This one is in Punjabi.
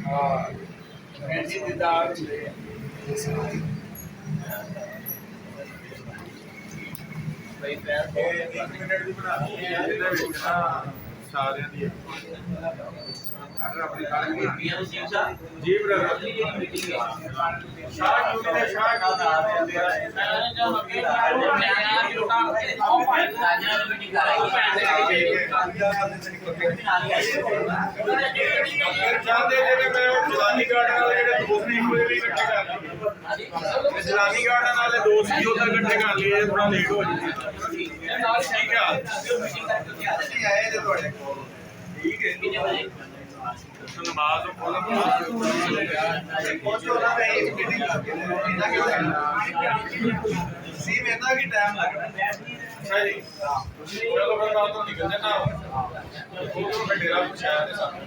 भेंडी की दाल भाई पैर मिनट भी बना सारियां दी जी ब्रदर शाह क्यों ने शाह का चाहते थे कि मैं जलानी गार्डन वाले ਜਿਹੜੇ ਦੋਸਤ ਨੇ ਹੋਏ ਵੀ ਇਕੱਠੇ ਕਰ ਲਈਏ ਜਲਾਨੀ ਗਾਰਡਨ ਵਾਲੇ ਦੋਸਤ ਹੀ ਉਹਦਾ ਇਕੱਠੇ ਕਰ ਲਈਏ ਥੋੜਾ ਲੇਟ ਹੋ ਜਾਏ ਠੀਕ ਹੈ ਮੀਟਿੰਗ ਕਰਕੇ ਆਏ ਜੇ ਤੁਹਾਡੇ ਕੋਲ ਠੀਕ ਹੈ ਕਿੰਨੇ ਵਜੇ ਨਮਾਜ਼ ਤੋਂ ਪਹਿਲਾਂ ਪਹੁੰਚੋ ਨਾ ਮੈਂ ਇੱਕ ਮੀਟਿੰਗ ਕਰਕੇ ਇਹਨਾਂ ਕਿਉਂ ਕਰਨਾ ਸੀ ਮੇਰਾ ਕੀ ਟਾਈਮ ਲੱਗਣਾ ਅੱਛਾ ਜੀ ਚਲੋ ਫਿਰ ਰਾਤ ਨੂੰ ਨਿਕਲਦੇ ਨਾ ਉਹ ਡੇਰਾ ਪੁੱਛਿਆ ਤੇ ਸਾਨੂੰ